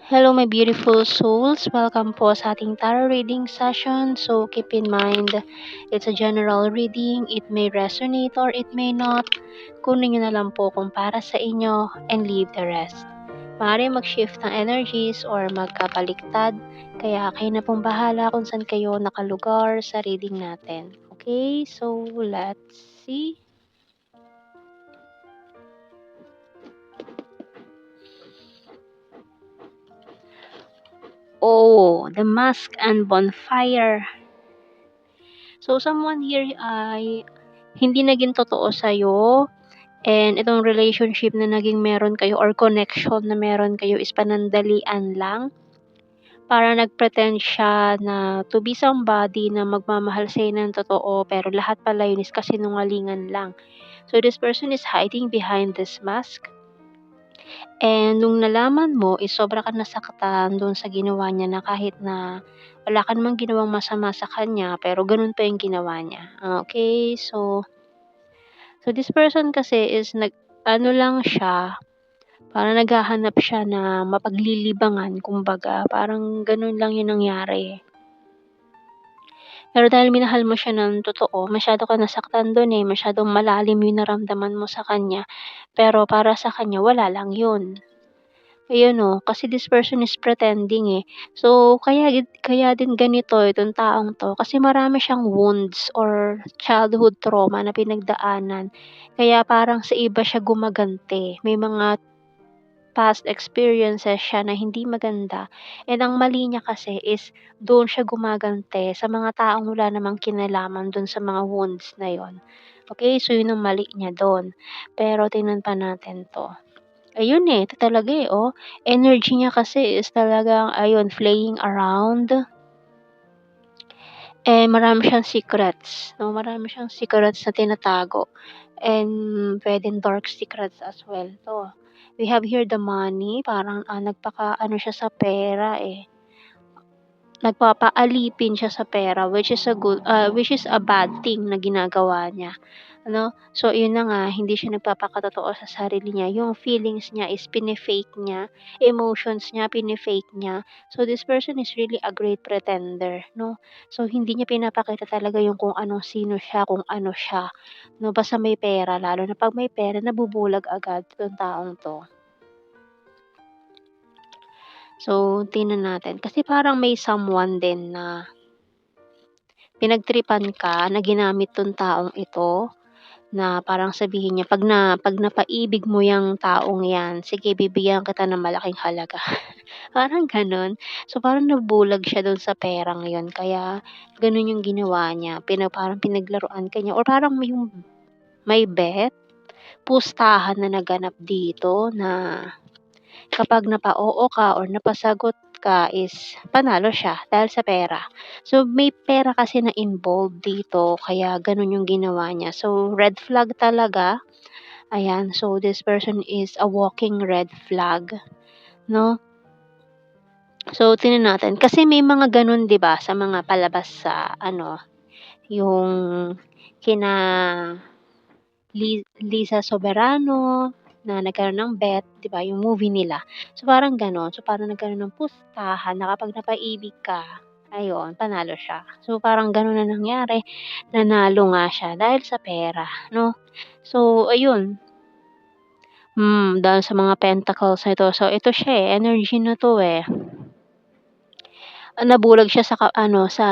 Hello, my beautiful souls. Welcome po sa ating tarot reading session. So, keep in mind, it's a general reading. It may resonate or it may not. Kunin nyo na lang po kung para sa inyo and leave the rest. Maaari mag-shift ng energies or magkabaliktad. Kaya kayo na pong bahala kung saan kayo nakalugar sa reading natin. Okay, so let's see. Oh, the mask and bonfire. So, someone here ay hindi naging totoo sa'yo, and itong relationship na naging meron kayo or connection na meron kayo is panandalian lang. Para nag-pretend siya na to be somebody na magmamahal sa'yo ng totoo, pero lahat pala yun is kasinungalingan lang. So, this person is hiding behind this mask. And nung nalaman mo is sobra ka nasaktan dun sa ginawa niya na kahit na wala ka namang ginawang masama sa kanya, pero ganun pa yung ginawa niya. Okay, so this person kasi is ano lang siya, parang naghahanap siya na mapaglilibangan kumbaga, parang gano'n lang yung nangyari. Pero dahil minahal mo siya ng totoo, masyado ka nasaktan dun, masyadong malalim yung naramdaman mo sa kanya, pero para sa kanya wala lang yun. Ayun kasi this person is pretending. So, kaya din ganito itong taong 'to, kasi marami siyang wounds or childhood trauma na pinagdaanan. Kaya parang sa iba siya gumaganti. May mga past experiences siya na hindi maganda, and ang mali niya kasi is doon siya gumagante sa mga taong wala namang kinalaman dun sa mga wounds na yon. Okay, so yun ang mali niya dun. Pero tingnan pa natin 'to. Ayun, ito talaga, energy niya kasi is talagang ayun, playing around, marami siyang secrets, 'no, marami siyang secrets na tinatago, and puwedeng dark secrets as well 'to. We have here the money, parang, nagpaka-ano siya sa pera, nagpapaalipin siya sa pera, which is a bad thing na ginagawa niya, ano. So yun na nga, hindi siya nagpapakatotoo sa sarili niya, yung feelings niya is pine-fake niya, emotions niya pine-fake niya. So this person is really a great pretender, 'no. So hindi niya pinapakita talaga yung kung sino siya, kung ano siya, 'no, basta may pera, lalo na 'pag may pera nabubulag agad 'tong taong 'to. So tingnan natin, kasi parang may someone din na pinagtripan ka na ginamit 'tong taong ito, na parang sabihin niya 'pag napaibig mo 'yang taong 'yan, sige bibigyan kita ng malaking halaga, parang gano'n. So, parang nabulag siya do'n sa perang 'yon, kaya gano'n 'yung ginawa niya, parang pinaglaruan ka niya or parang may bet, pustahan na naganap dito na kapag napa-oo ka or napasagot ka is panalo siya dahil sa pera. So, may pera kasi na involved dito, kaya gano'n yung ginawa niya. So, red flag talaga. Ayan, so this person is a walking red flag, 'no? So, tingnan natin, kasi may mga gano'n 'di ba, sa mga palabas sa yung kina Liza Soberano na nagkaroon ng bet, 'di ba, yung movie nila. So, parang gano'n. So, parang nagkaroon ng pustahan na kapag napaibig ka, ayun, panalo siya. So, parang gano'n na nangyari, nanalo nga siya dahil sa pera, 'no. So, ayun, dahil sa mga pentacles na ito. So, ito siya, energy na 'to, nabulag siya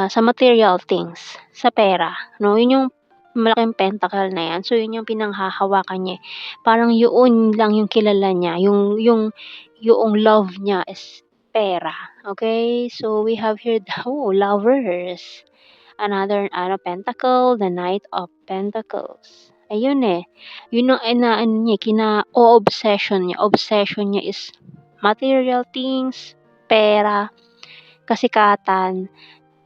sa material things, sa pera, 'no. Yun yung malaking pentacle na 'yan. So, yun yung pinanghahawakan niya, parang yun lang yung kilala niya, yung love niya is pera, okey? So, we have here the Lovers, another pentacle, the Knight of Pentacles. Ayun, yun ang inaano niya, obsession niya is material things, pera, kasikatan,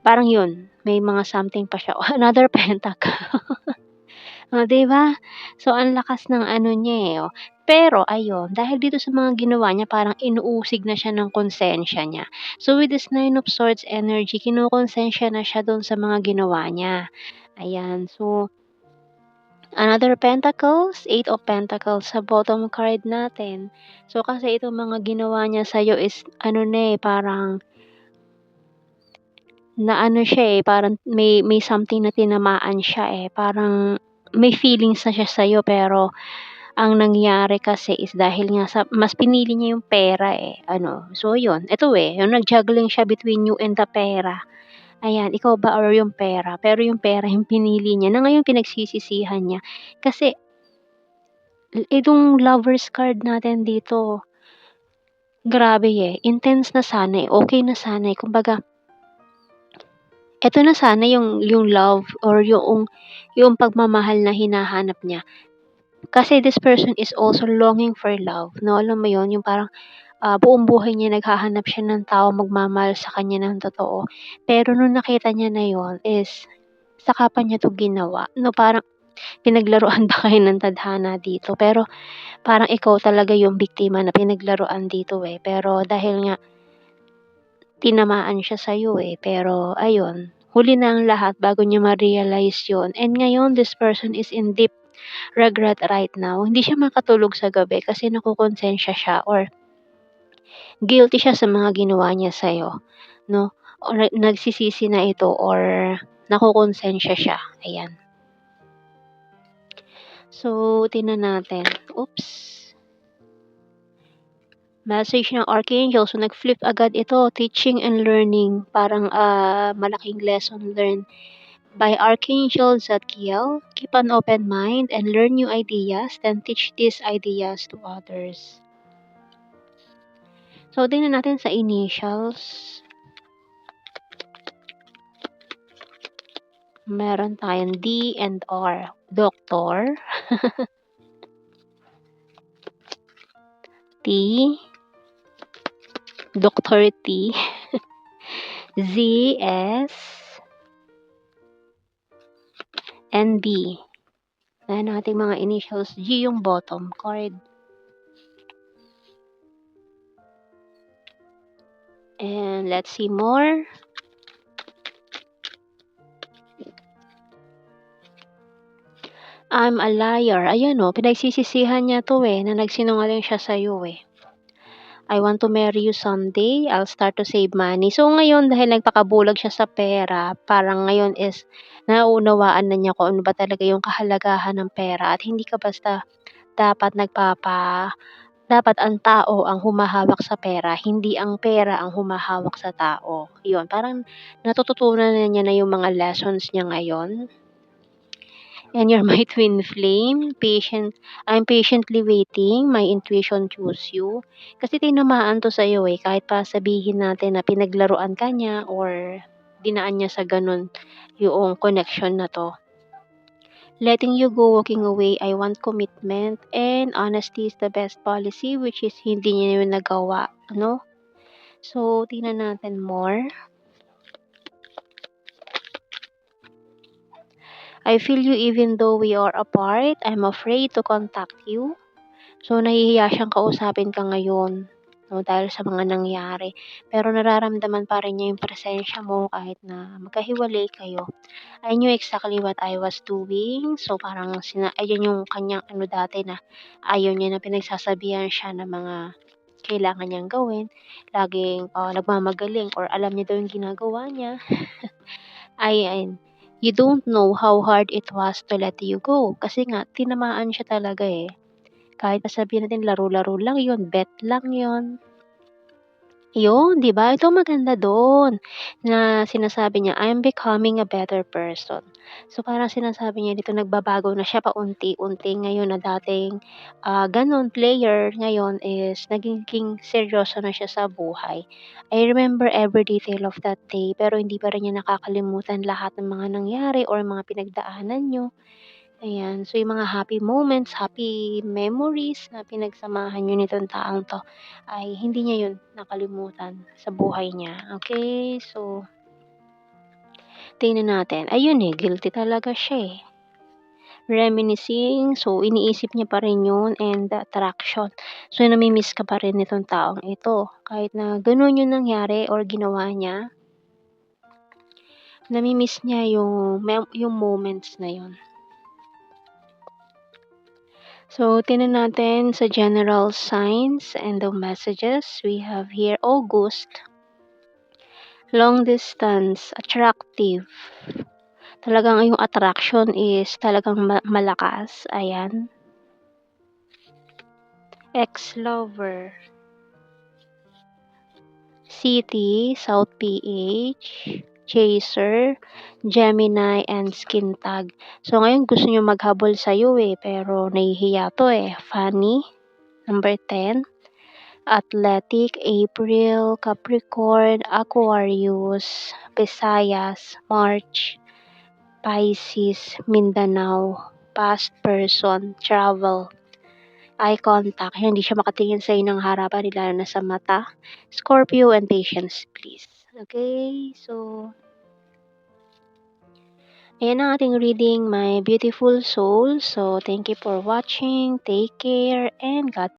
parang yun, may mga something pa siya. Another pentacle. Oh, 'di ba? So, ang lakas ng ano niya, Pero ayun, dahil dito sa mga ginawa niya parang inuusig na siya ng konsensya niya. So, with this Nine of Swords energy, kinokonsensya na siya do'n sa mga ginawa niya. Ayan, so Another Pentacles, Eight of Pentacles sa bottom card natin. So, kasi itong mga ginawa niya sa'yo is ano na, parang na ano siya, parang may something na tinamaan siya, parang may feelings na siya sa'yo pero ang nangyari kasi is dahil nga sa mas pinili niya yung pera, ano. So, yun, eto, yung nag-juggling siya between you and the pera. Ayan, ikaw ba or yung pera? Pero yung pera yung pinili niya na ngayon pinagsisisihan niya. Kasi itong Lovers card natin dito, grabe, intense na sana, okey na sana, kumbaga eto na sana yung love or yung pagmamahal na hinahanap niya. Kasi this person is also longing for love 'no, alam mo yun, yung parang, buong buhay niya naghahanap siya ng taong magmamahal sa kanya ng totoo. Pero nung nakita niya na yun is saka pa niya 'to ginawa 'no, parang pinaglaruan ba kayo ng tadhana dito, pero parang ikaw talaga yung biktima na pinaglaruan dito, pero dahil nga tinamaan siya sa'yo, pero ayun, huli na ang lahat bago niya ma-realize yun and ngayon this person is in deep regret right now. Hindi siya makatulog sa gabi kasi nakokonsensya siya or guilty siya sa mga ginawa niya sa'yo 'no, or nagsisisi na ito or nakokonsensya siya, ayan. So, tingnan natin. Oops. Message ng Archangel. So, nag-flip agad ito. Teaching and learning. Parang malaking lesson learned by Archangel Zadkiel. Keep an open mind and learn new ideas. Then teach these ideas to others. So, tingnan natin sa initials. Meron tayong D and R. Doctor. T. Dr. T. Z, S, and B. Ayan ating mga initials. G yung bottom card. And let's see more. I'm a liar. Ayan pinagsisisihan niya 'to, na nagsinungaling siya sa'yo, I want to marry you someday. I'll start to save money. So, ngayon dahil nagpakabulag siya sa pera, parang ngayon is nauunawaan na niya kung ano ba talaga yung kahalagahan ng pera at hindi ka basta dapat dapat ang tao ang humahawak sa pera, hindi ang pera ang humahawak sa tao. Yun, parang natututunan na niya na yung mga lessons niya ngayon. And you're my twin flame, I'm patiently waiting, my intuition choose you. Kasi tinamaan 'to sa'yo, kahit pa sabihin natin na pinaglaruan ka niya or dinaan niya sa gano'n yung connection na 'to. Letting you go, walking away, I want commitment, and honesty is the best policy, which is hindi niya yun nagawa, ano? So, tingnan natin more. I feel you even though we are apart. I'm afraid to contact you. So, nahihiya siyang kausapin ka ngayon, 'no, dahil sa mga nangyari. Pero nararamdaman pa rin niya yung presensya mo kahit na magkahiwalay kayo. I knew exactly what I was doing. So, parang ayun yung kanyang ano dati na ayaw niya na pinagsasabihan siya ng mga kailangan niyang gawin. Laging, nagmamagaling or alam niya daw yung ginagawa niya. Ayan. You don't know how hard it was to let you go. Kasi nga, tinamaan siya talaga, Kahit na sabihin natin laro-laro lang yun, bet lang yun. Yun, 'di ba? Ito maganda do'n, na sinasabi niya, "I'm becoming a better person." So, parang sinasabi niya dito nagbabago na siya paunti-unti ngayon na dating, gano'n player, ngayon is nagiging seryoso na siya sa buhay. I remember every detail of that day, pero hindi pa rin niya nakakalimutan lahat ng mga nangyari or mga pinagdaanan niyo. Ayan, so yung mga happy moments, happy memories na pinagsamahan niyo nitong taong 'to ay hindi niya yun nakalimutan sa buhay niya, okey. So, tingnan natin, ayun, guilty talaga siya, Reminiscing, so iniisip niya pa rin yun and the attraction. So, nami-miss ka pa rin nitong taong ito kahit na gano'n yung nangyari or ginawa niya, nami-miss niya yung moments na yun. So, tingnan natin sa general signs and the messages. We have here August. Long distance, attractive. Talagang yung attraction is talagang malakas. Ayan. Ex-lover. City, South PH, Chaser, Gemini, and Skin Tag. So, ngayon gusto nyo maghabol sa'yo pero nahihiya to Funny, number 10. Athletic, April, Capricorn, Aquarius, Visayas, March, Pisces, Mindanao, past person, travel, eye contact, hindi siya makatingin sa'yo ng harapan, lalo na sa mata. Scorpio and patience, please. Okay, so ayan ang ating reading, my beautiful soul. So, thank you for watching. Take care and God